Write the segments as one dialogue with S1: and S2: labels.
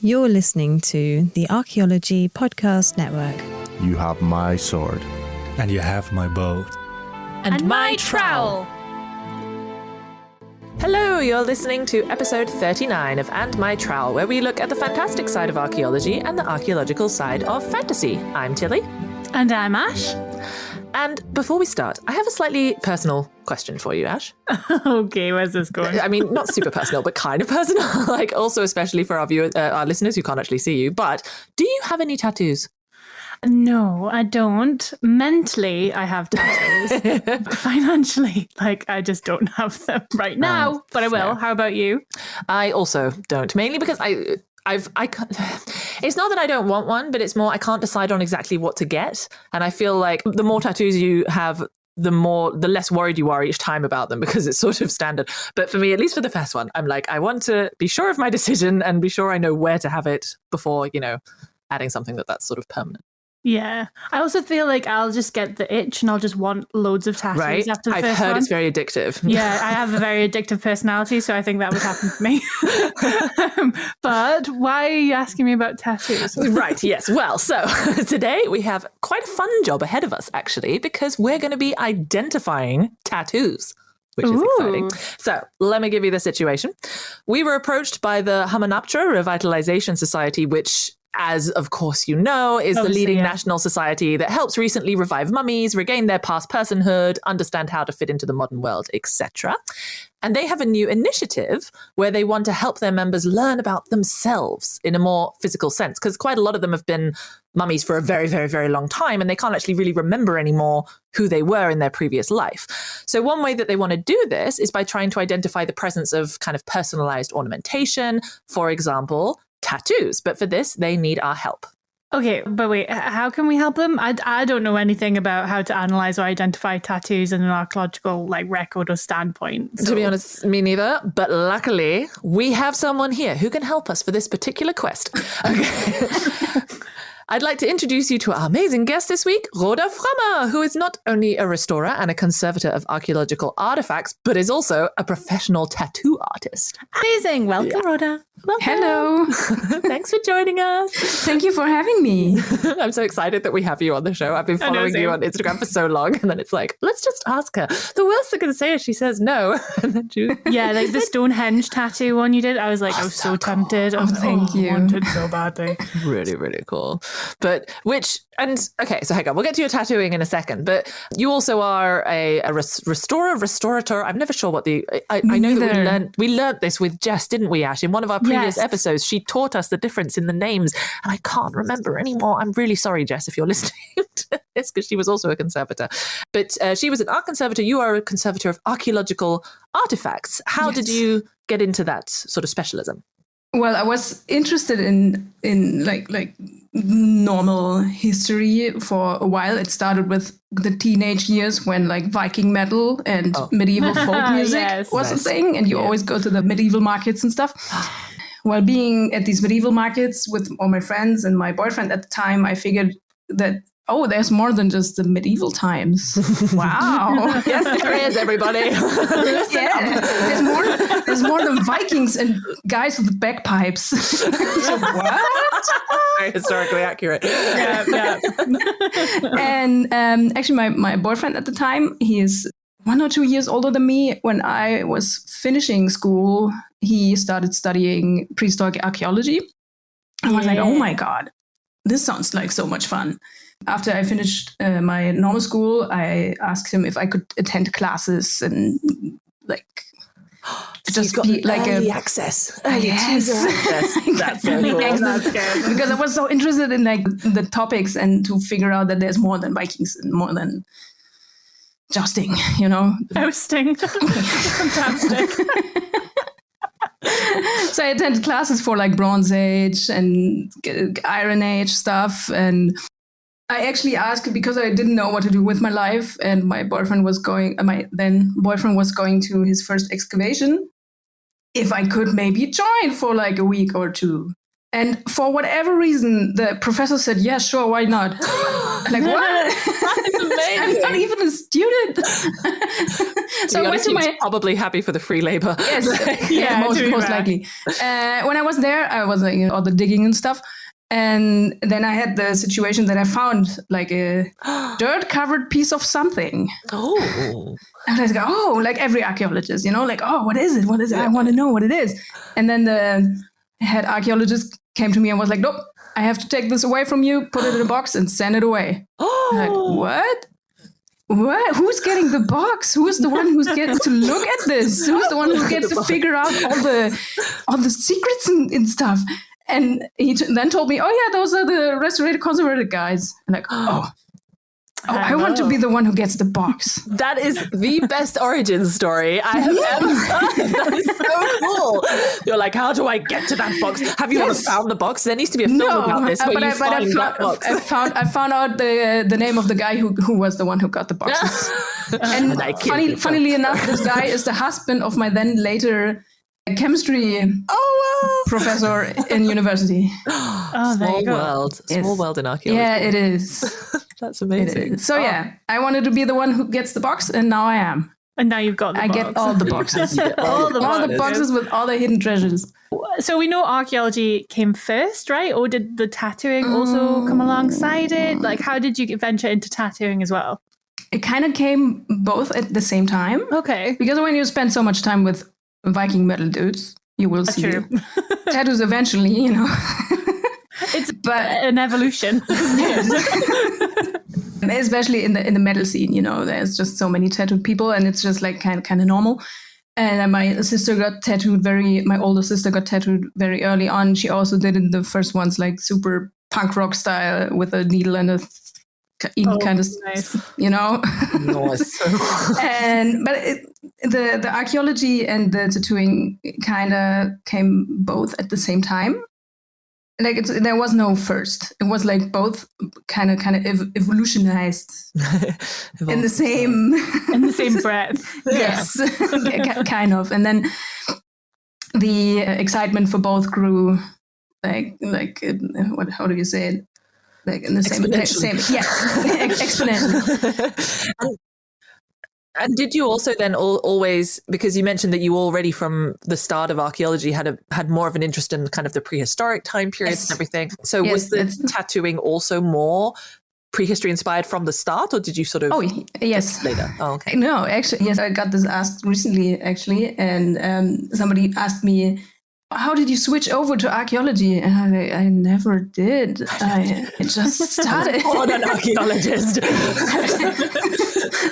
S1: You're listening to the Archaeology Podcast Network.
S2: You have my sword.
S3: And you have my bow.
S4: And my trowel.
S5: Hello, you're listening to episode 39 of And My Trowel, where we look at the fantastic side of archaeology and the archaeological side of fantasy. I'm Tilly.
S4: And I'm Ash.
S5: And before we start, I have a slightly personal question for you, Ash.
S4: Okay, where's this going?
S5: I mean, not super personal, but kind of personal. Also especially for our viewers, our listeners who can't actually see you. But do you have any tattoos?
S4: No, I don't. Mentally, I have tattoos. But financially, I just don't have them right now. But I will. How about you?
S5: I also don't. Mainly because I can't, it's not that I don't want one, but it's more I can't decide on exactly what to get. And I feel like the more tattoos you have, the less worried you are each time about them, because it's sort of standard. But for me, at least for the first one, I'm like, I want to be sure of my decision and be sure I know where to have it before, adding something that's sort of permanent.
S4: Yeah. I also feel like I'll just get the itch and I'll just want loads of tattoos
S5: right?
S4: after the
S5: I've
S4: first
S5: heard
S4: one.
S5: It's very addictive.
S4: Yeah, I have a very addictive personality, so I think that would happen to me. But why are you asking me about tattoos?
S5: Right, yes. Well, so today we have quite a fun job ahead of us, actually, because we're going to be identifying tattoos, which is exciting. So let me give you the situation. We were approached by the Hamunaptra Revitalisation Society, which, as of course you know, is the leading national society that helps recently revive mummies, regain their past personhood, understand how to fit into the modern world, etc. And they have a new initiative where they want to help their members learn about themselves in a more physical sense, because quite a lot of them have been mummies for a very, very, very long time, and they can't actually really remember anymore who they were in their previous life. So one way that they want to do this is by trying to identify the presence of kind of personalized ornamentation, for example, tattoos. But for this, they need our help.
S4: Okay, but wait, how can we help them? I don't know anything about how to analyze or identify tattoos in an archaeological record or standpoint. So.
S5: To be honest, me neither. But luckily, we have someone here who can help us for this particular quest. Okay. I'd like to introduce you to our amazing guest this week, Rhoda, who is not only a restorer and a conservator of archaeological artifacts, but is also a professional tattoo artist.
S4: Amazing. Welcome, Rhoda.
S5: Welcome.
S6: Hello.
S5: Thanks for joining us.
S6: Thank you for having me.
S5: I'm so excited that we have you on the show. I've been following you on Instagram for so long, and then it's like, let's just ask her. The worst they're going to say is she says no. And then
S4: yeah, the Stonehenge tattoo one you did. I was like, I was so tempted.
S6: Oh, thank you.
S4: I wanted so badly.
S5: Really, really cool. But okay, so hang on, we'll get to your tattooing in a second, but you also are a restorator. I'm never sure what I know that we learned this with Jess, didn't we, Ash? In one of our previous episodes, she taught us the difference in the names, and I can't remember anymore. I'm really sorry, Jess, if you're listening to this, because she was also a conservator. But she was an art conservator. You are a conservator of archaeological artifacts. How did you get into that sort of specialism?
S6: Well, I was interested in normal history for a while. It started with the teenage years when Viking metal and medieval folk music was a thing, and you always go to the medieval markets and stuff. While being at these medieval markets with all my friends and my boyfriend at the time, I figured that, there's more than just the medieval times. Wow.
S5: Yes, there is, everybody.
S6: Yeah. There's more than Vikings and guys with bagpipes. So what?
S5: Very historically accurate.
S4: Yeah.
S6: And actually, my boyfriend at the time, he is 1 or 2 years older than me. When I was finishing school, he started studying prehistoric archaeology. I was like, oh my God, this sounds like so much fun. After I finished my normal school, I asked him if I could attend classes and
S5: just be early access.
S6: Yes.
S5: That's so cool.
S6: That's good. Because I was so interested in the topics and to figure out that there's more than Vikings and more than jousting,
S4: Jousting. Fantastic.
S6: So I attended classes for Bronze Age and Iron Age stuff, and I actually asked because I didn't know what to do with my life, and my then boyfriend was going to his first excavation, if I could maybe join for a week or two. And for whatever reason, the professor said, yeah, sure, why not? Like, what? I'm not even a student.
S5: So I went to my... probably happy for the free labor.
S6: Yes, most likely. When I was there, I was like all the digging and stuff. And then I had the situation that I found like a dirt-covered piece of something.
S5: Oh.
S6: And I was like, oh, like every archaeologist, you know, like, oh, what is it? What is it? I want to know what it is. And then the head archaeologist came to me and was like, nope, I have to take this away from you, put it in a box and send it away. Like, what? What? Who's getting the box? Who's the one who's getting to look at this? Who's the one who gets to figure out all the secrets and stuff? And he then told me, oh yeah, those are the restorated conservator guys. And like, I want to be the one who gets the box.
S5: That is the best origin story I have ever heard. That is so cool. You're like, how do I get to that box? Have you ever found the box? There needs to be a film about this where you find that box.
S6: I found out the name of the guy who was the one who got the box. And funnily enough, this guy is the husband of my then later chemistry professor in university.
S5: Small world in archaeology.
S6: Yeah, it is.
S5: That's amazing.
S6: So I wanted to be the one who gets the box, and now I am.
S4: And now you've got the box.
S6: I get all the boxes. all the boxes with all the hidden treasures.
S4: So we know archaeology came first, right? Or did the tattooing also come alongside it? Like, how did you venture into tattooing as well?
S6: It kind of came both at the same time.
S4: Okay.
S6: Because when you spend so much time with Viking metal dudes, you will see tattoos eventually, you know.
S4: It's an evolution.
S6: Especially in the metal scene, you know, there's just so many tattooed people, and it's just like kind of normal. And my sister got tattooed my older sister got tattooed very early on. She also did in the first ones like super punk rock style with a needle and a kind of,
S4: nice.
S6: You know.
S5: Nice.
S6: But the archaeology and the tattooing kind of came both at the same time. Like there was no first. It was like both kind of evolutionized in the same breath. Yes, kind of. And then the excitement for both grew. How do you say it? Like in the same exponentially.
S5: And did you also then always, because you mentioned that you already from the start of archaeology had more of an interest in kind of the prehistoric time periods and everything. So was the tattooing also more prehistory inspired from the start, or did you sort of
S6: later?
S5: Oh, okay.
S6: No, actually, yes, I got this asked recently, actually, and somebody asked me, how did you switch over to archaeology? And I never did. I just started.
S5: I'm an archaeologist.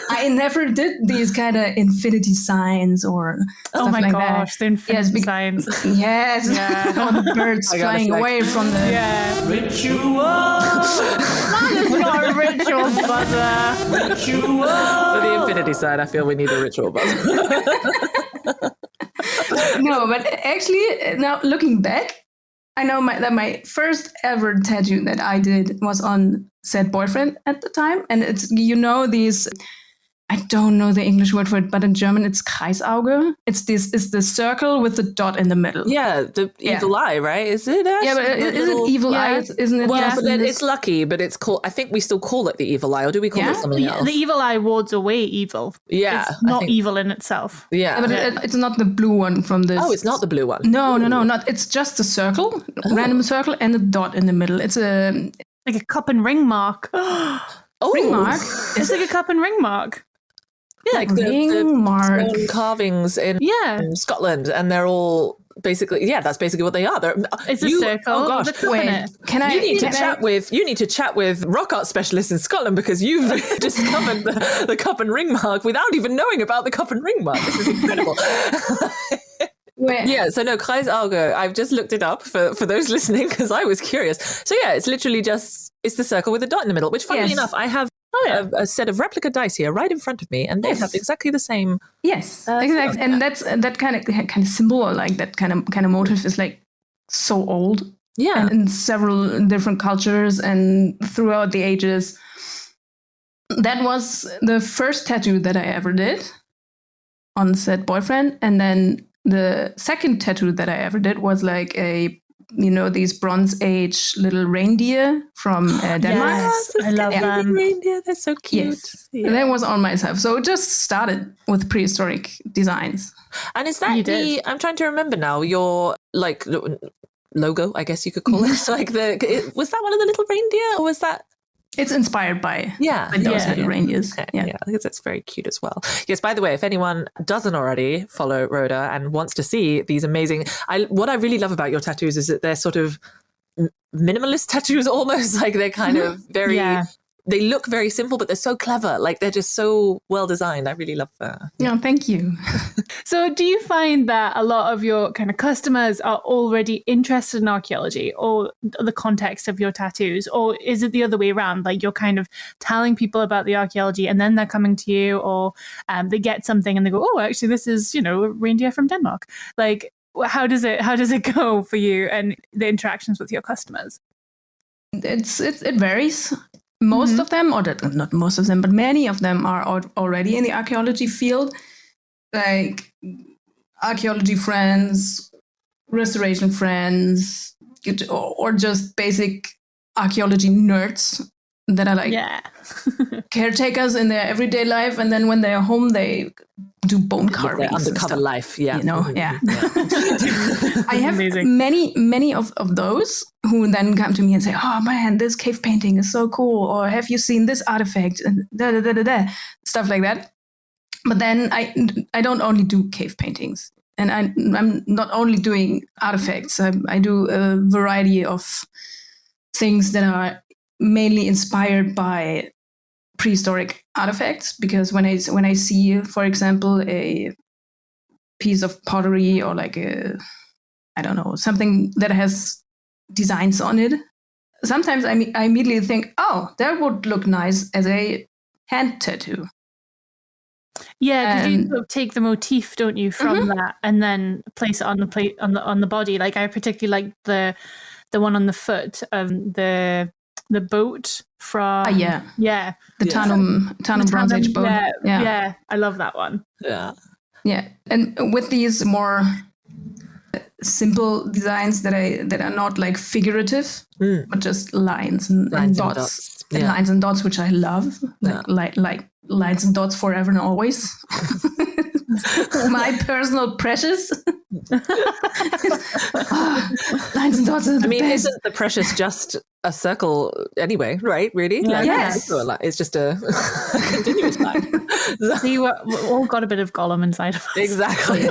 S6: I never did these kind of infinity signs or stuff like that. Oh my gosh,
S4: the infinity signs.
S6: Yes, all the birds flying away from the...
S7: Ritual!
S4: That is not a ritual buzzer.
S7: Ritual!
S5: For the infinity side, I feel we need a ritual buzzer.
S6: No, but actually, now looking back, I know that my first ever tattoo that I did was on said boyfriend at the time. And it's, you know, these, I don't know the English word for it, but in German it's Kreisauge. It's the circle with the dot in the middle.
S5: Yeah, the evil eye, right? Is it?
S6: Yeah, but is it evil eye? Isn't it?
S5: Well, but it's lucky, but it's called, I think we still call it the evil eye, or do we call it something else?
S4: The evil eye wards away evil.
S5: Yeah.
S4: It's not evil in itself.
S5: Yeah.
S6: But it's not the blue one from this.
S5: Oh, it's not the blue one.
S6: No, not. It's just a circle, random circle, and a dot in the middle. It's
S4: like a cup and ring mark.
S6: Ring mark?
S4: It's like a cup and ring mark.
S5: Yeah, like the
S6: mark
S5: stone carvings in Scotland, and they're all basically that's basically what they are.
S4: It's a circle.
S5: Oh gosh,
S6: wait! You
S5: need to chat with rock art specialists in Scotland, because you've discovered the cup and ring mark without even knowing about the cup and ring mark. This is incredible. Yeah, so no, Kreisauge, I've just looked it up for those listening because I was curious. So yeah, it's literally it's the circle with a dot in the middle, which funnily enough, I have a set of replica dice here right in front of me, and they have exactly the same.
S6: Yes, exactly. And that kind of symbol, or like that kind of motif is like so old. Yeah. And in several different cultures and throughout the ages. That was the first tattoo that I ever did on said boyfriend. And then the second tattoo that I ever did was like a these Bronze Age little reindeer from Denmark.
S4: Yes, I love them.
S5: Reindeer, they're so cute.
S6: Yes, that was on myself. So it just started with prehistoric designs.
S5: And is that I'm trying to remember now, your like logo, I guess you could call it. Like was that one of the little reindeer, or was that?
S6: It's inspired by those little reindeers.
S5: Okay. Yeah, I think that's very cute as well. Yes, by the way, if anyone doesn't already follow Rhoda and wants to see these amazing... what I really love about your tattoos is that they're sort of minimalist tattoos almost. Like they're kind of very... Yeah. They look very simple, but they're so clever. Like they're just so well designed. I really love that.
S6: Yeah, thank you.
S4: So do you find that a lot of your kind of customers are already interested in archaeology or the context of your tattoos? Or is it the other way around? Like you're kind of telling people about the archaeology and then they're coming to you, or they get something and they go, oh, actually, this is, a reindeer from Denmark. Like, how does it go for you and the interactions with your customers?
S6: It varies. Most of them, or not most of them, but many of them are already in the archaeology field, like archaeology friends, restoration friends, or just basic archaeology nerds that are like caretakers in their everyday life, and then when they're home, they do bone carving.
S5: Undercover life,
S6: I have many of those who then come to me and say, "Oh man, this cave painting is so cool," or "Have you seen this artifact?" and stuff like that. But then I don't only do cave paintings, and I'm not only doing artifacts. I do a variety of things that are mainly inspired by prehistoric artifacts, because when I see, for example, a piece of pottery or like something that has designs on it, sometimes I immediately think, oh, that would look nice as a hand tattoo.
S4: Yeah, because you sort of take the motif, don't you, from that, and then place it on the plate on the body. Like I particularly like the one on the foot, the boat from the Tanum Bronze Age boat. Yeah, I love that one.
S6: Yeah, and with these more simple designs that are not like figurative, but just lines and dots. And lines and dots, which I love, like lines and dots forever and always. My personal precious. Lines and dots are the best.
S5: Isn't the precious just a circle anyway, right? Really?
S6: Yes.
S5: It's just a continuous line.
S4: See, we all got a bit of Gollum inside of us.
S5: Exactly.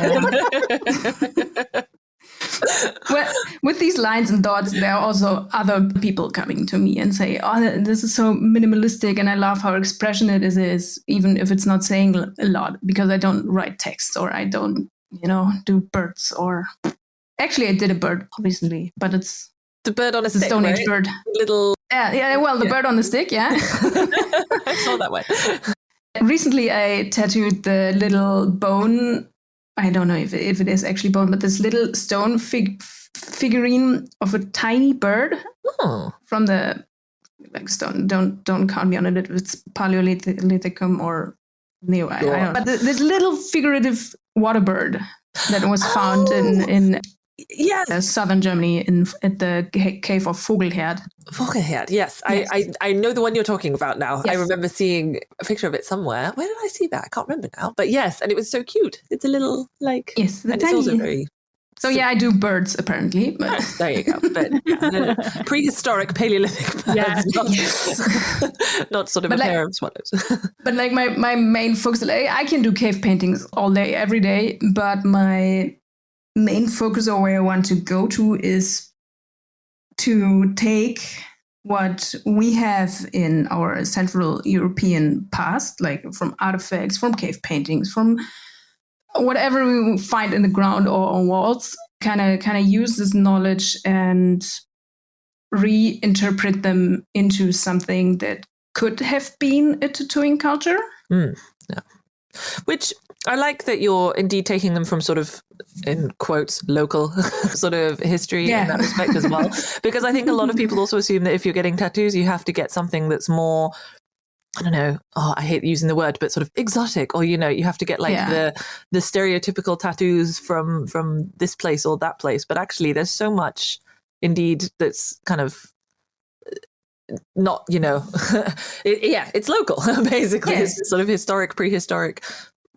S6: Well, with these lines and dots, there are also other people coming to me and say, oh, this is so minimalistic and I love how expression it is, even if it's not saying a lot, because I don't write text or I don't, do birds or... Actually, I did a bird recently, but it's...
S5: The bird on a stick,
S6: Stone Age bird.
S5: Little...
S6: the bird on the stick, yeah.
S5: I saw that one.
S6: Recently, I tattooed the little bone... I don't know if it is actually bone, but this little stone figurine of a tiny bird from the stone. Don't count me on it. It's Paleolithicum or Neo. I don't know. But this little figurative water bird that was found in southern Germany at the cave of Vogelherd.
S5: Vogelherd, yes. I know the one you're talking about now. Yes. I remember seeing a picture of it somewhere. Where did I see that? I can't remember now. But yes, and it was so cute. It's a little
S6: Yes,
S5: and it's also very...
S6: So I do birds apparently. But
S5: there you go. But prehistoric Paleolithic birds, not sort of a pair of swallows.
S6: But like my main focus, I can do cave paintings all day, every day. But my main focus, or where I want to go to, is to take what we have in our Central European past, like from artifacts, from cave paintings, from whatever we find in the ground or on walls, kind of use this knowledge and reinterpret them into something that could have been a tattooing culture.
S5: Which I like that you're indeed taking them from sort of, in quotes, local sort of history in that respect as well. Because I think a lot of people also assume that if you're getting tattoos, you have to get something that's more, I don't know, I hate using the word, but sort of exotic, or, you have to get like the stereotypical tattoos from this place or that place. But actually there's so much indeed that's kind of not, it's local, basically.
S6: Yes.
S5: It's sort of historic, prehistoric,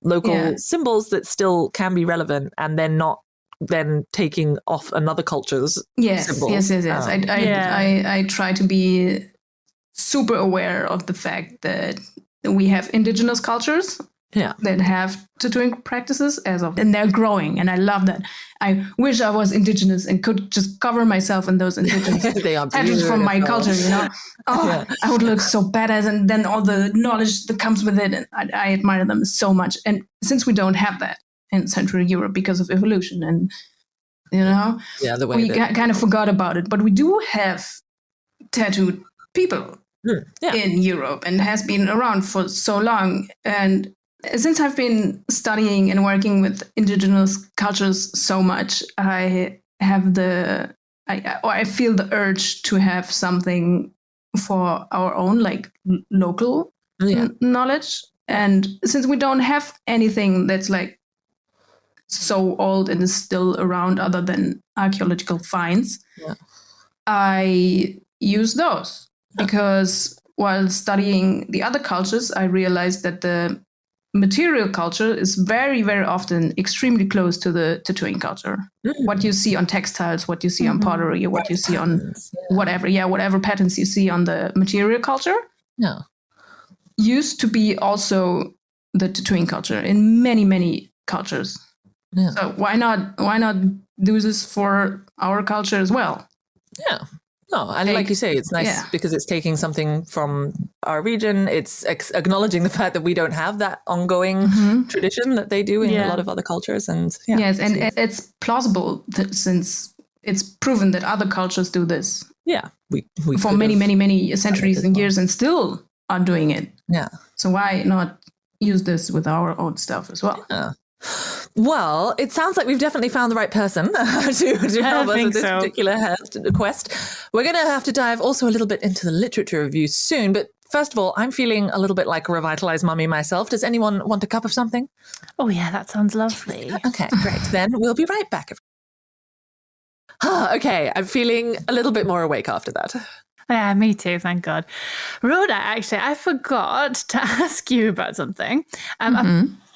S5: local symbols that still can be relevant and then not then taking off another culture's symbols.
S6: Yes. I try to be super aware of the fact that we have indigenous cultures that have tattooing practices and they're growing, and I love that. I wish I was indigenous and could just cover myself in those indigenous tattoos from my culture, I would look so badass, and then all the knowledge that comes with it, and I admire them so much. And since we don't have that in Central Europe because of evolution, and
S5: the way
S6: we kind of forgot about it, but we do have tattooed people in Europe and has been around for so long. And since I've been studying and working with indigenous cultures so much, I have I feel the urge to have something for our own, like local knowledge. And since we don't have anything that's like so old and is still around other than archaeological finds, I use those because while studying the other cultures, I realized that the material culture is very, very often extremely close to the tattooing culture. What you see on textiles, what you see on pottery, what you see on whatever patterns you see on the material culture used to be also the tattooing culture in many, many cultures. Yeah. So why not do this for our culture as well? Yeah.
S5: No, and like you say, it's nice because it's taking something from our region. It's acknowledging the fact that we don't have that ongoing tradition that they do in a lot of other cultures. And
S6: it's plausible since it's proven that other cultures do this.
S5: Yeah, we
S6: for many, many, many centuries and years, and still are doing it. Yeah. So why not use this with our own stuff as well?
S5: Yeah. Well, it sounds like we've definitely found the right person to help us with this particular quest. We're going to have to dive also a little bit into the literature review soon. But first of all, I'm feeling a little bit like a revitalized mummy myself. Does anyone want a cup of something?
S4: Oh, yeah, that sounds lovely.
S5: Okay, great. Then we'll be right back. Okay, I'm feeling a little bit more awake after that.
S4: Yeah, me too, thank God. Rhoda, actually, I forgot to ask you about something.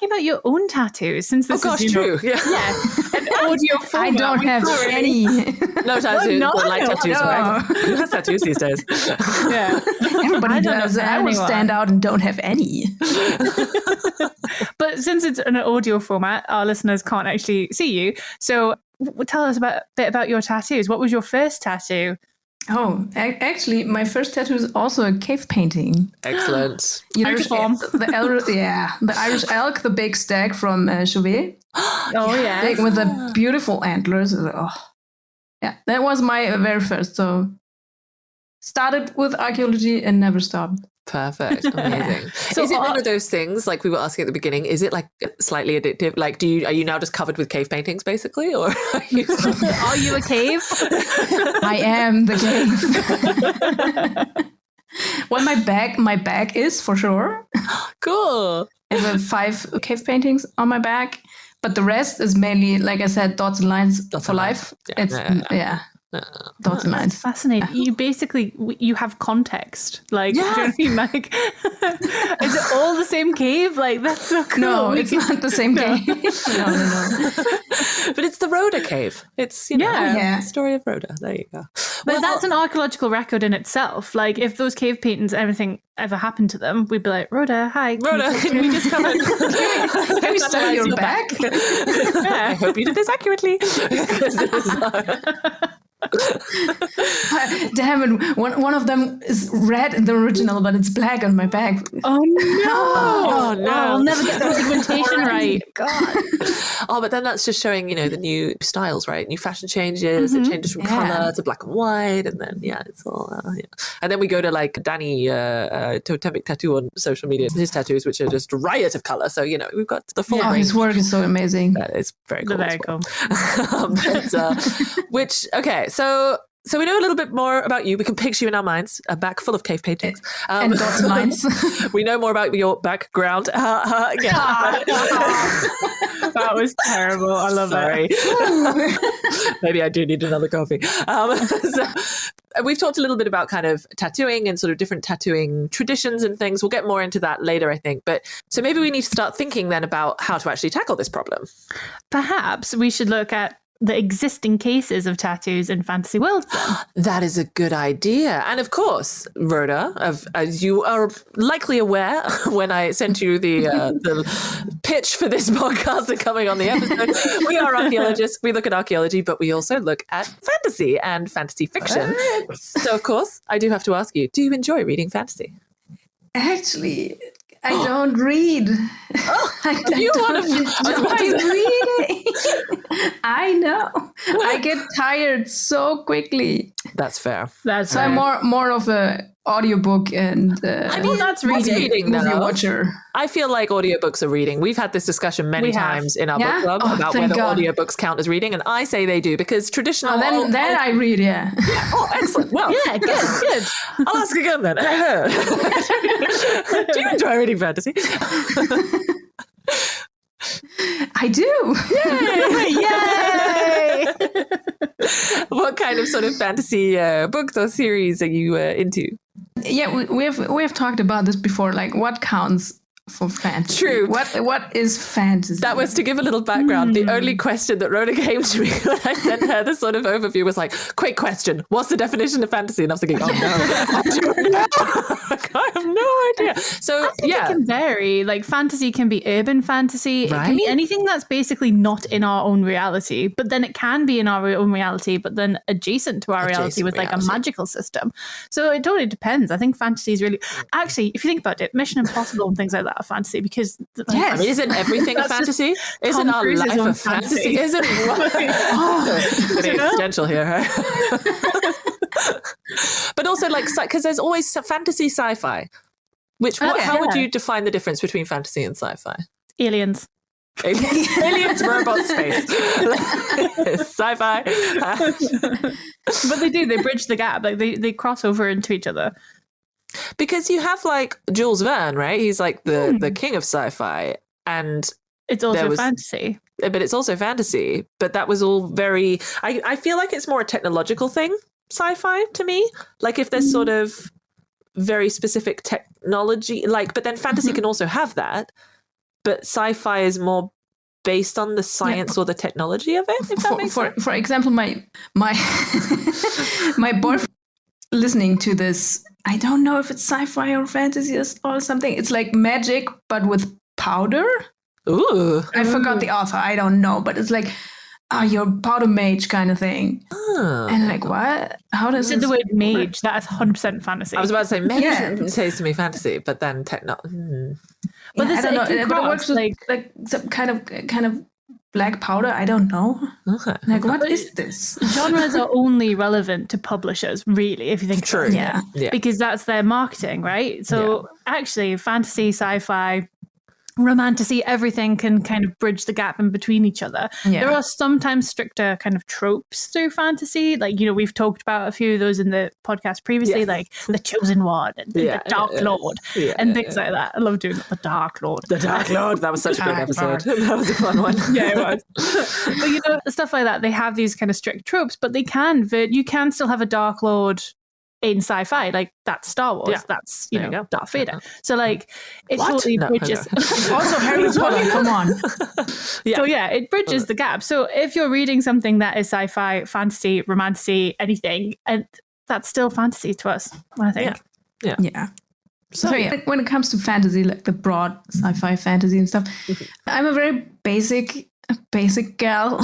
S4: About your own tattoos, since this is
S5: true.
S4: An audio format.
S6: I don't have any.
S5: No tattoos. Don't like tattoos, right? Who has tattoos these days?
S6: Yeah, everybody does. I would stand out and don't have any.
S4: But since it's an audio format, our listeners can't actually see you. So tell us a bit about your tattoos. What was your first tattoo?
S6: Oh, actually, my first tattoo is also a cave painting.
S5: Excellent.
S6: The Irish elk, the big stag from Chauvet. With the beautiful antlers. That was my very first. So started with archaeology and never stopped.
S5: Perfect. Amazing. So is it one of those things, like we were asking at the beginning, is it like slightly addictive? Like, are you now just covered with cave paintings, basically? Or are
S4: you a cave?
S6: I am the cave. Well, my back is for sure.
S5: Cool.
S6: I have 5 cave paintings on my back, but the rest is mainly, like I said, dots and lines for life. Dots and lines.
S4: Fascinating. You have context. Like, do you know what I mean? Like, is it all the same cave? Like, that's so cool.
S6: No, it's not the same cave. No.
S5: But it's the Rhoda cave. It's, the story of Rhoda. There you go.
S4: But that's an archaeological record in itself. Like, if those cave paintings, everything ever happened to them, we'd be like, Rhoda, hi.
S5: Rhoda, can we just come and
S6: can we study your back?
S5: I hope you did this accurately.
S6: Damn it, one of them is red in the original, but it's black on my back.
S4: Oh no. I'll never get the pigmentation right. God.
S5: But then that's just showing, the new styles, right? New fashion changes. It changes from color to black and white, and then it's all and then we go to like Danny Totemic Tattoo on social media, his tattoos, which are just riot of color. So we've got the full range.
S6: His work is so amazing.
S5: It's very cool.
S4: Very cool.
S5: So So we know a little bit more about you. We can picture you in our minds, a back full of cave paintings.
S6: And dots and lines.
S5: We know more about your background.
S4: That was terrible. I love
S5: it. Maybe I do need another coffee. So we've talked a little bit about kind of tattooing and sort of different tattooing traditions and things. We'll get more into that later, I think. But so maybe we need to start thinking then about how to actually tackle this problem.
S4: Perhaps we should look at the existing cases of tattoos in fantasy worlds then.
S5: That is a good idea. And of course, Rhoda, as you are likely aware when I sent you the pitch for this podcast and coming on the episode, we are archaeologists. We look at archaeology, but we also look at fantasy and fantasy fiction. So of course, I do have to ask you, do you enjoy reading fantasy?
S6: Actually, I don't read. I don't enjoy reading. I know. I get tired so quickly.
S5: That's fair.
S4: That's
S6: So I'm more of a audiobook and
S5: I mean, that's reading
S6: movie
S5: though.
S6: watcher.
S5: I feel like audiobooks are reading. We've had this discussion many times in our book club about whether audiobooks count as reading, and I say they do because traditional.
S6: Then I read, yeah.
S5: Oh, excellent. Well,
S4: yeah, good.
S5: I'll ask again then. Do you enjoy reading fantasy?
S6: I do.
S5: Yay! What kind of sort of fantasy books or series are you into?
S6: Yeah, we have talked about this before. Like, what counts for fantasy?
S5: True.
S6: What is fantasy?
S5: That was to give a little background. The only question that Rhoda came to me when I sent her the sort of overview was like, quick question, what's the definition of fantasy? And I was thinking, oh no, I don't know. I have no idea. So
S4: I think it can vary. Like fantasy can be urban fantasy. It can be anything that's basically not in our own reality, but then it can be in our own reality, but then adjacent to our reality with like a magical system. So it totally depends. I think fantasy is really, actually, if you think about it, Mission Impossible and things like that are fantasy because
S5: I mean, isn't everything fantasy? Isn't our life a fantasy? Isn't getting existential here, right? But also like, because there's always fantasy sci-fi, how would you define the difference between fantasy and sci-fi?
S4: Aliens,
S5: robots, space, sci-fi.
S4: But they bridge the gap. Like they cross over into each other.
S5: Because you have like Jules Verne, right? He's like the king of sci-fi, and
S4: it's also fantasy.
S5: But it's also fantasy. But that was all very. I feel like it's more a technological thing, sci-fi to me. Like if there's sort of very specific technology, like, but then fantasy can also have that. But sci-fi is more based on the science or the technology of it. If that makes sense.
S6: For example, my boyfriend listening to this. I don't know if it's sci-fi or fantasy or something. It's like magic, but with powder.
S5: Ooh.
S6: I forgot the author. I don't know, but it's like, you're a powder mage kind of thing. Oh. And like, what? How does
S4: you said the word mage? That is 100% fantasy.
S5: I was about to say mage says to me fantasy, but then
S6: But I don't know. But it works with like some kind of black powder. I don't know.
S5: Okay.
S6: Like, what is this?
S4: Genres are only relevant to publishers, really, if you think
S5: True.
S4: about it. Yeah. Because that's their marketing, right? So actually, fantasy, sci-fi, romantasy, everything can kind of bridge the gap in between each other. Yeah. There are sometimes stricter kind of tropes through fantasy. Like, we've talked about a few of those in the podcast previously, like the Chosen One and the Dark Lord and things like that. I love doing the Dark Lord.
S5: The Dark Lord. That was such a good episode. That was a fun one.
S4: Yeah, it was. But stuff like that, they have these kind of strict tropes, but you can still have a Dark Lord in sci-fi, like that's Star Wars, that's Darth Vader. So like it totally bridges. Also Harry Potter, come on. So it bridges the gap. So if you're reading something that is sci-fi, fantasy, romantasy, anything, and that's still fantasy to us, I think.
S6: Yeah. So when it comes to fantasy, like the broad sci-fi fantasy and stuff, I'm a very basic gal.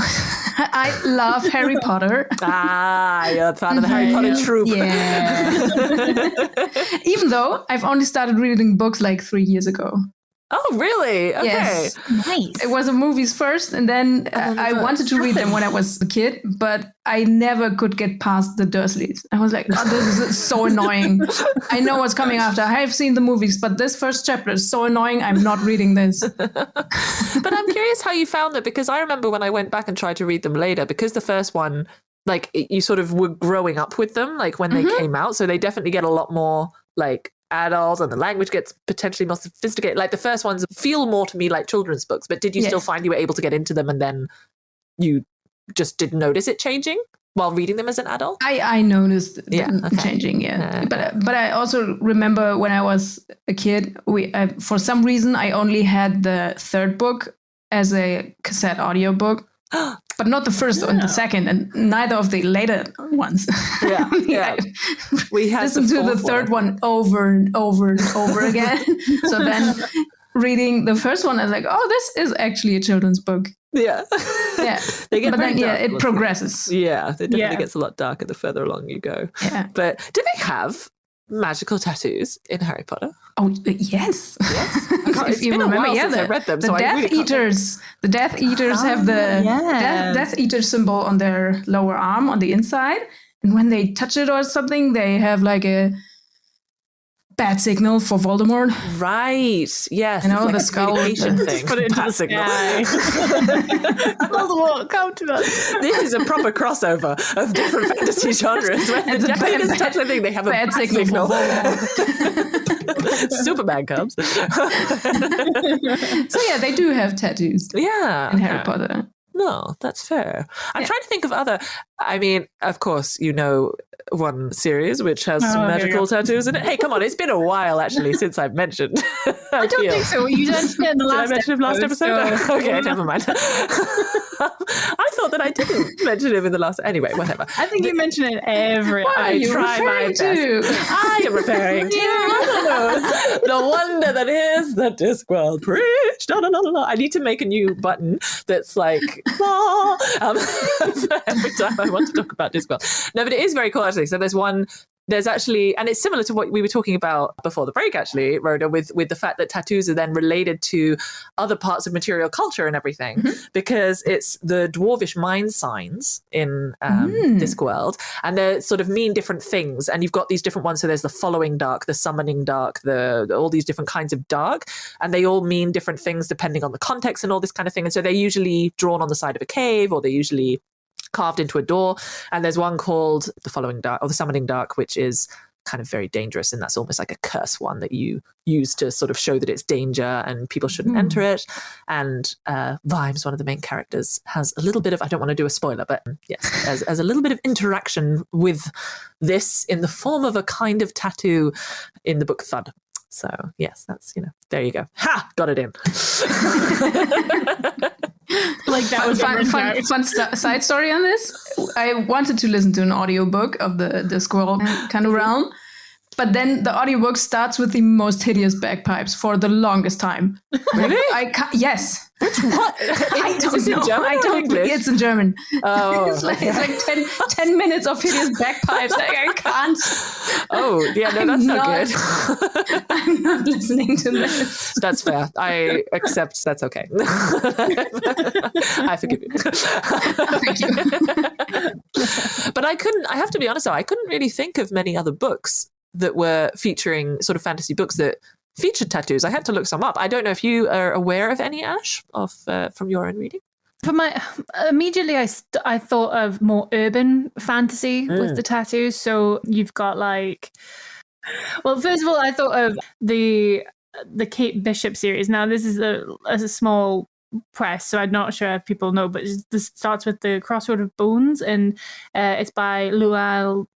S6: I love Harry Potter.
S5: You're a fan of the Harry Potter troupe.
S6: Yeah. Even though I've only started reading books like 3 years ago.
S5: Oh, really? Okay.
S6: Yes.
S4: Nice.
S6: It was the movies first, and then I wanted to read them when I was a kid, but I never could get past the Dursleys. I was like, this is so annoying. I know what's coming after. I have seen the movies, but this first chapter is so annoying. I'm not reading this.
S5: But I'm curious how you found it, because I remember when I went back and tried to read them later, because the first one like you sort of were growing up with them, like when they came out. So they definitely get a lot more like adult, and the language gets potentially more sophisticated. Like the first ones feel more to me like children's books, but did you still find you were able to get into them and then you just didn't notice it changing while reading them as an adult?
S6: I noticed them changing, but I also remember when I was a kid, for some reason I only had the third book as a cassette audiobook. But not the first and the second, and neither of the later ones. We had listened to the third one over and over and over again. So then reading the first one, I was like, oh, this is actually a children's book.
S5: Yeah.
S6: They get, but then it progresses.
S5: Yeah, it definitely gets a lot darker the further along you go. Yeah. But do they have magical tattoos in Harry Potter?
S6: Oh, yes.
S5: If you remember, I read them.
S6: The Death Eaters. The Death Eaters have the Death Eater symbol on their lower arm on the inside. And when they touch it or something, they have like a bad signal for Voldemort.
S5: Right. Yes.
S6: You know, like the skull
S5: thing.
S4: Just put it into the sky. Voldemort, come to us.
S5: This is a proper crossover of different fantasy genres. When the Death Eaters touch the thing, they have a bad signal. Superman comes.
S6: So yeah, they do have tattoos.
S5: Yeah.
S6: In Harry Potter.
S5: No, that's fair. I'm trying to think of other. I mean, of course, you know one series which has some magical tattoos in it. Hey, come on, it's been a while actually since I've mentioned.
S4: I don't think so. You mentioned it in the last episode.
S5: So... Okay, never mind. I thought that I didn't mention him in the last. Anyway, whatever.
S4: I think you mentioned it every.
S5: I try my best. I am referring to the wonder that is the Discworld. Preach. No. I need to make a new button that's like every time I want to talk about Discworld. No, but it is very cool actually. So there's actually, and it's similar to what we were talking about before the break actually, Rhoda, with the fact that tattoos are then related to other parts of material culture and everything, because it's the dwarvish mind signs in Discworld, and they sort of mean different things. And you've got these different ones. So there's the following dark, the summoning dark, all these different kinds of dark, and they all mean different things depending on the context and all this kind of thing. And so they're usually drawn on the side of a cave, or they're usually carved into a door. And there's one called the following dark or the summoning dark, which is kind of very dangerous, and that's almost like a curse one that you use to sort of show that it's danger and people shouldn't enter it. And Vimes, one of the main characters, has a little bit of, I don't want to do a spoiler, but yes, as a little bit of interaction with this in the form of a kind of tattoo in the book Thud. So yes, that's, there you go. Ha! Got it in.
S6: Like that was fun side story on this. I wanted to listen to an audiobook of the squirrel kind of realm, but then the audiobook starts with the most hideous bagpipes for the longest time.
S5: Really?
S6: Yes.
S5: What?
S6: I don't know. I don't. It's in German.
S5: Oh,
S6: it's like 10 minutes of hideous bagpipes. Like, I can't.
S5: Oh, yeah, no, that's not good.
S6: I'm not listening to this.
S5: That's fair. I accept. That's okay. I forgive you.
S6: Thank you.
S5: But I have to be honest though, I couldn't really think of many other books that were featuring sort of fantasy books that featured tattoos. I had to look some up. I don't know if you are aware of any, Ash, from your own reading.
S4: For immediately I thought of more urban fantasy with the tattoos. So you've got first of all, I thought of the Kate Bishop series. Now this is a small press, so I'm not sure if people know, but this starts with the Crossroad of Bones, and it's by Luanne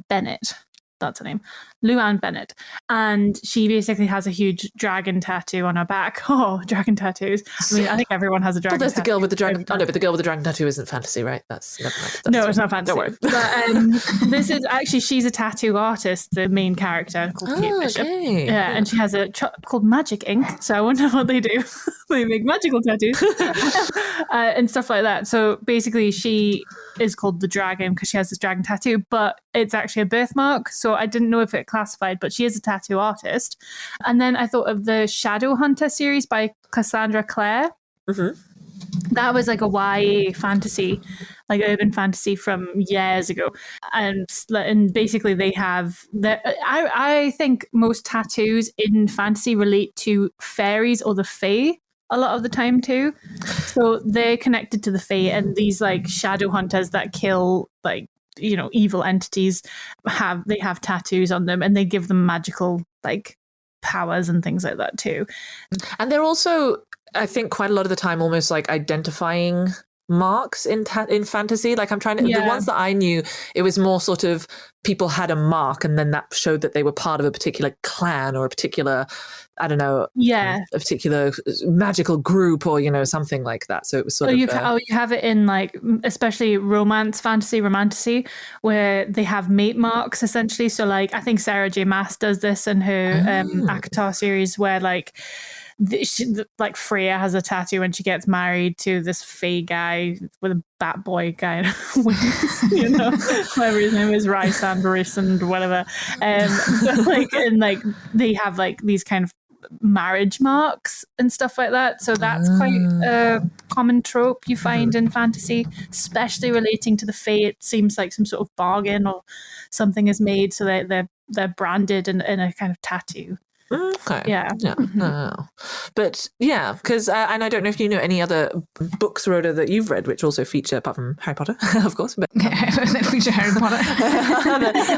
S4: Bennett. That's her name, Luanne Bennett. And she basically has a huge dragon tattoo on her back. Oh, dragon tattoos. I mean, I think everyone has a dragon tattoo.
S5: Well, there's the girl with the dragon. Oh, no, but the girl with the dragon tattoo isn't fantasy, right? That's
S4: no, it's not fantasy.
S5: Don't worry.
S4: But this is actually, she's a tattoo artist, the main character called Kate Bishop.
S5: Okay.
S4: Yeah, and she has a called Magic Ink. So I wonder what they do. They make magical tattoos and stuff like that. So basically, she is called the dragon because she has this dragon tattoo, but it's actually a birthmark. So I didn't know if it classified, but she is a tattoo artist. And then I thought of the Shadow Hunter series by Cassandra Clare. Mm-hmm. That was like a YA fantasy, like urban fantasy from years ago. And basically they have I think most tattoos in fantasy relate to fairies or the fae a lot of the time too. So they're connected to the Fae, and these like shadow hunters that kill like, you know, evil entities have tattoos on them, and they give them magical like powers and things like that too.
S5: And they're also, I think, quite a lot of the time almost like identifying marks in fantasy. Like I'm trying to, the ones that I knew, it was more sort of people had a mark, and then that showed that they were part of a particular clan or a particular, I don't know, a particular magical group, or, you know, something like that. So it was sort of...
S4: you have it in like, especially romance, fantasy, romantasy, where they have mate marks essentially. So like, I think Sarah J. Maas does this in her ACOTAR series, where like, like Freya has a tattoo when she gets married to this Fae guy with a bat boy guy, you know, whatever his name is, Rhysand and whatever. But like, and like they have like these kind of marriage marks and stuff like that. So that's quite a common trope you find in fantasy, especially relating to the Fae. It seems like some sort of bargain or something is made, so that they're branded in a kind of tattoo.
S5: Okay.
S4: Yeah.
S5: No. But yeah, because and I don't know if you know any other books, Rhoda, that you've read which also feature, apart from Harry Potter, of course, but
S6: that feature Harry Potter.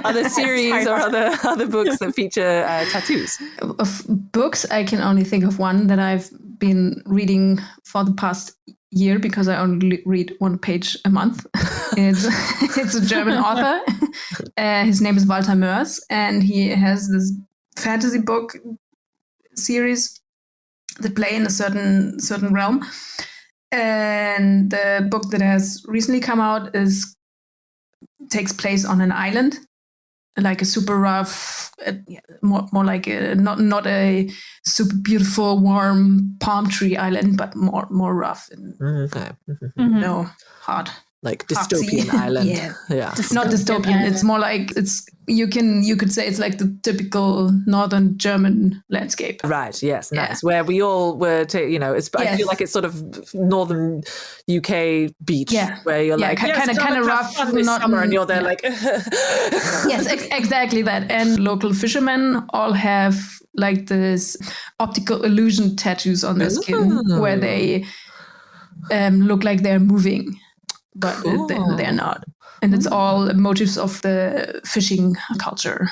S5: other series or other books that feature tattoos.
S6: Of books, I can only think of one that I've been reading for the past year, because I only read 1 page a month. It's a German author. His name is Walter Moers, and he has this fantasy book series that play in a certain realm. And the book that has recently come out takes place on an island, like a super rough, more like not a super beautiful, warm palm tree island, but more rough and hard.
S5: Like dystopian island.
S6: Yeah. It's not dystopian. Island. It's more like you could say it's like the typical northern German landscape.
S5: Right. Yes. Nice. Yeah. Where we all were, I feel like it's sort of northern UK beach. Yeah. Where you're like,
S6: kind of rough.
S5: Not summer, and you're there like.
S6: Yes, exactly that. And local fishermen all have like this optical illusion tattoos on their skin, where they look like they're moving. But they're not. And it's all motifs of the fishing culture.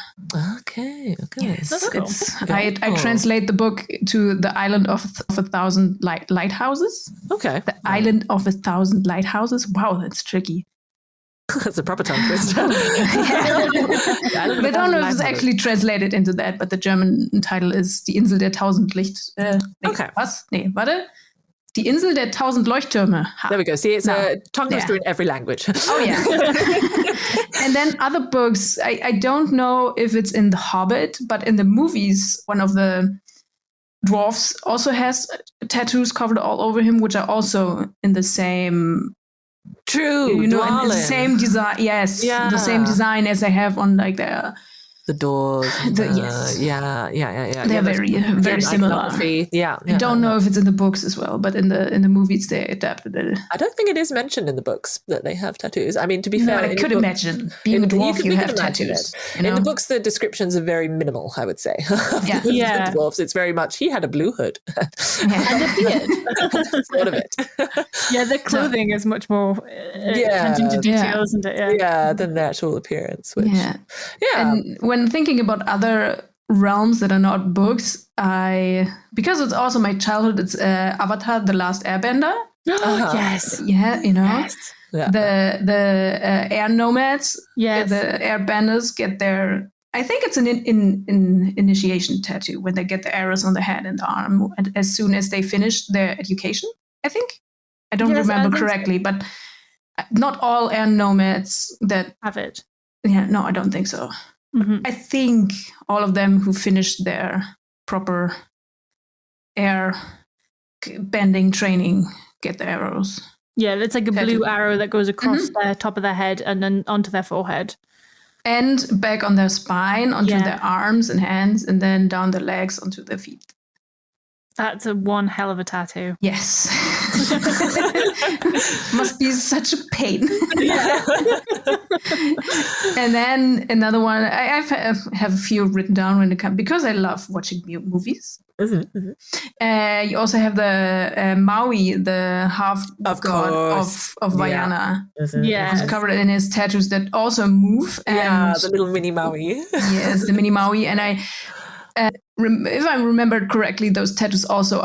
S5: Okay.
S6: Yes, cool. I translate the book to the island of 1,000 lighthouses.
S5: Okay.
S6: The island of 1,000 lighthouses. Wow, that's tricky.
S5: That's a proper tongue twister.
S6: I don't know if it's actually translated into that, but the German title is Die Insel der Tausend
S5: Okay.
S6: Was? Nee, warte. Die Insel der Tausend Leuchttürme.
S5: There we go. See, it's a tongue twister in every language.
S6: Oh, yeah. And then other books, I don't know if it's in The Hobbit, but in the movies, one of the dwarfs also has tattoos covered all over him, which are also in the same...
S5: True,
S6: in the same design. Yes, the same design as they have on like their...
S5: The doors.
S6: Yes.
S5: Yeah.
S6: They're very similar.
S5: Yeah.
S6: I don't know if it's in the books as well, but in the movies they adapted it.
S5: I don't think it is mentioned in the books that they have tattoos. I mean, to be fair,
S6: I could imagine being a dwarf, you have tattoos.
S5: You know? In the books, the descriptions are very minimal, I would say. The dwarves, it's very much he had a blue hood
S4: and a beard.
S5: Sort of it.
S4: Yeah, the clothing is much more attention to detail, isn't it?
S5: Yeah, than the actual appearance. Which,
S6: And when thinking about other realms that are not books, because it's also my childhood, it's Avatar: The Last Airbender.
S4: Yes.
S6: Yeah, you know.
S4: Yes.
S5: Yeah.
S6: The air nomads, the airbenders get their... I think it's an initiation tattoo when they get the arrows on the head and the arm as soon as they finish their education, I think. I don't remember correctly, but not all air nomads that
S4: have it.
S6: Yeah, no, I don't think so. Mm-hmm. I think all of them who finished their proper air bending training get the arrows.
S4: Yeah, it's like a blue arrow that goes across the top of their head and then onto their forehead.
S6: And back on their spine, onto their arms and hands, and then down their legs onto their feet.
S4: That's one hell of a tattoo.
S6: Yes. Must be such a pain. And then another one, I have a few written down when it comes, because I love watching movies. You also have the Maui, the half god of Vaiana.
S4: Yeah.
S6: Who's covered in his tattoos that also move. And
S5: the little mini Maui.
S6: yes, the mini Maui. And if I remembered correctly, those tattoos also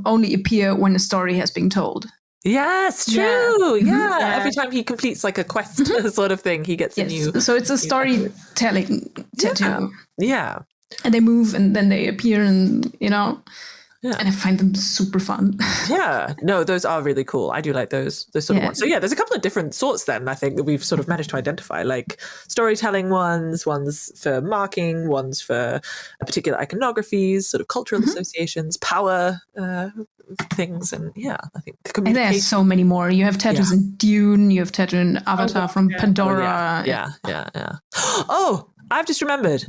S6: only appear when a story has been told.
S5: Yes, true. Yeah. Every time he completes like a quest sort of thing, he gets a new.
S6: So it's a storytelling tattoo.
S5: Yeah.
S6: And they move and then they appear and, and I find them super fun.
S5: Yeah. No, those are really cool. I do like those sort of ones. So there's a couple of different sorts then, I think, that we've sort of managed to identify, like storytelling ones for marking, ones for particular iconographies, sort of cultural associations, power things. And I think
S6: and there are so many more. You have tattoos in Dune, you have tattoo in Avatar from Pandora.
S5: Yeah. Oh, I've just remembered.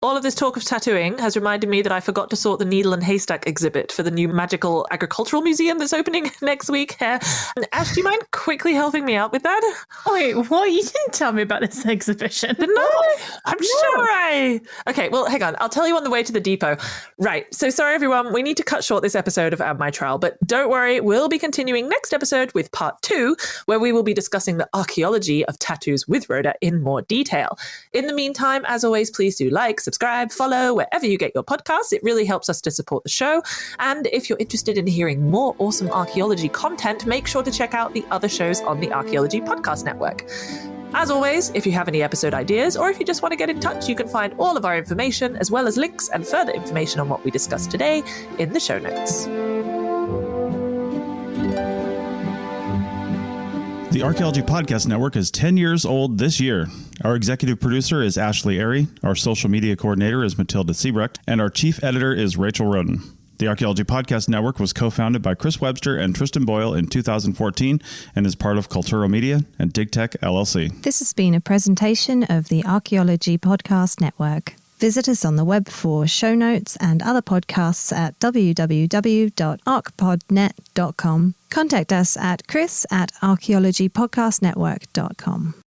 S5: All of this talk of tattooing has reminded me that I forgot to sort the needle and haystack exhibit for the new magical agricultural museum that's opening next week. Ash, do you mind quickly helping me out with that?
S4: Oh, wait, what? You didn't tell me about this exhibition.
S5: Didn't I? I'm sure Okay, well, hang on. I'll tell you on the way to the depot. Right. So sorry, everyone. We need to cut short this episode of Add My Trial, but don't worry. We'll be continuing next episode with part 2, where we will be discussing the archaeology of tattoos with Rhoda in more detail. In the meantime, as always, please do like, subscribe, follow wherever you get your podcasts. It really helps us to support the show. And if you're interested in hearing more awesome archaeology content, make sure to check out the other shows on the Archaeology Podcast Network. As always, if you have any episode ideas or if you just want to get in touch, you can find all of our information as well as links and further information on what we discussed today in the show notes.
S7: The Archaeology Podcast Network is 10 years old this year. Our executive producer is Ashley Airy, our social media coordinator is Matilda Siebrecht, and our chief editor is Rachel Roden. The Archaeology Podcast Network was co-founded by Chris Webster and Tristan Boyle in 2014 and is part of Cultural Media and DigTech LLC.
S1: This has been a presentation of the Archaeology Podcast Network. Visit us on the web for show notes and other podcasts at www.archpodnet.com. Contact us at chris@archaeologypodcastnetwork.com.